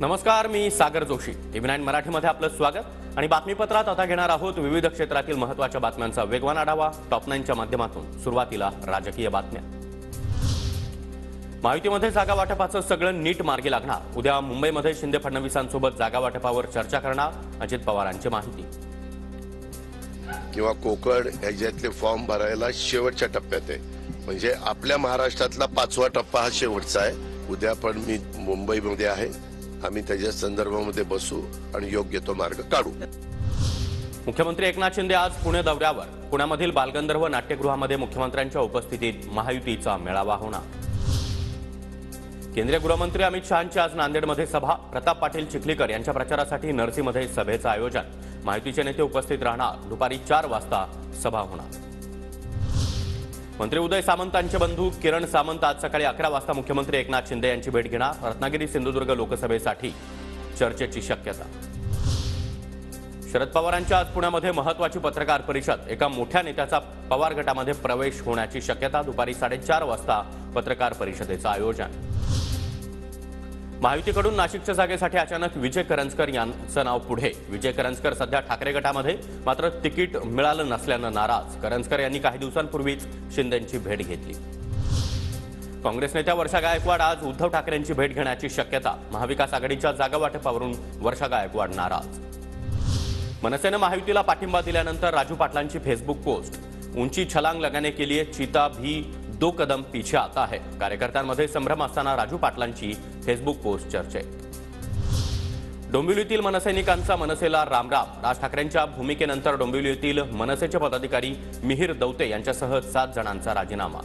नमस्कार, मी सागर जोशी. TV9 मराठीमध्ये आपलं स्वागत आणि बातमीपत्रात आता घेणार आहोत विविध क्षेत्रातील महत्त्वाच्या बातम्यांचा वेगवान आढावा. टॉप 9च्या माध्यमातून सुरुवातीला राजकीय बातम्या. महायुतीमध्ये जागा वाटपाचं सगळं नीट मार्गी लागणार. उद्या मुंबईमध्ये शिंदे फडणवीसांसोबत जागा वाटपावर चर्चा करणार. अजित पवारांची माहिती. किंवा कोकण ह्याच्यातले फॉर्म भरायला शेवटच्या टप्प्यात आहे. म्हणजे आपल्या महाराष्ट्रातला 5वा टप्पा हा शेवटचा आहे. उद्या पण मी मुंबईमध्ये आहे. आम्ही त्याच्या संदर्भामध्ये बसू आणि योग्य तो मार्ग काढू. मुख्यमंत्री एकनाथ शिंदे आज पुणे दौऱ्यावर. पुण्यामधील बालगंधर्व नाट्यगृहामध्ये मुख्यमंत्र्यांच्या उपस्थितीत महायुतीचा मेळावा होणार. केंद्रीय गृहमंत्री अमित शहांची आज नांदेडमध्ये सभा. प्रताप पाटील चिखलीकर यांच्या प्रचारासाठी नरसीमध्ये सभेचं आयोजन. महायुतीचे नेते उपस्थित राहणार. दुपारी 4 वाजता सभा होणार. मंत्री उदय सामंतांचे बंधू किरण सामंत आज सकाळी 11 वाजता मुख्यमंत्री एकनाथ शिंदे यांची भेट घेणार. रत्नागिरी सिंधुदुर्ग लोकसभेसाठी चर्चेची शक्यता. शरद पवारांच्या आज पुण्यामध्ये महत्त्वाची पत्रकार परिषद. एका मोठ्या नेत्याचा पवार गटामध्ये प्रवेश होण्याची शक्यता. दुपारी 4:30 वाजता पत्रकार परिषदेचं आयोजन. महायुतीकडून नाशिकच्या जागेसाठी अचानक विजय करंजकर यांचं नाव पुढे. विजय करंजकर सध्या ठाकरे गटामध्ये, मात्र तिकीट मिळालं नसल्यानं नाराज. करंजकर यांनी काही दिवसांपूर्वीच शिंदेंची भेट घेतली. काँग्रेस नेत्या वर्षा गायकवाड आज उद्धव ठाकरेंची भेट घेण्याची शक्यता. महाविकास आघाडीच्या जागा वाटपावरून वर्षा गायकवाड नाराज. मनसेनं महायुतीला पाठिंबा दिल्यानंतर राजू पाटलांची फेसबुक पोस्ट. ऊंची छलांग लगाने के लिए चीता भी 2 कदम पीछे आता है. कार्यकर्त्यांमध्ये संभ्रम असताना राजू पाटलांची फेसबुक पोस्ट चर्चेत. डोंबिवलीतील मनसैनिकांचा मनसेला रामराम. राज ठाकरेंच्या भूमिकेनंतर डोंबिवलीतील मनसेचे पदाधिकारी मिहीर दौते यांच्यासह 7 जणांचा राजीनामा.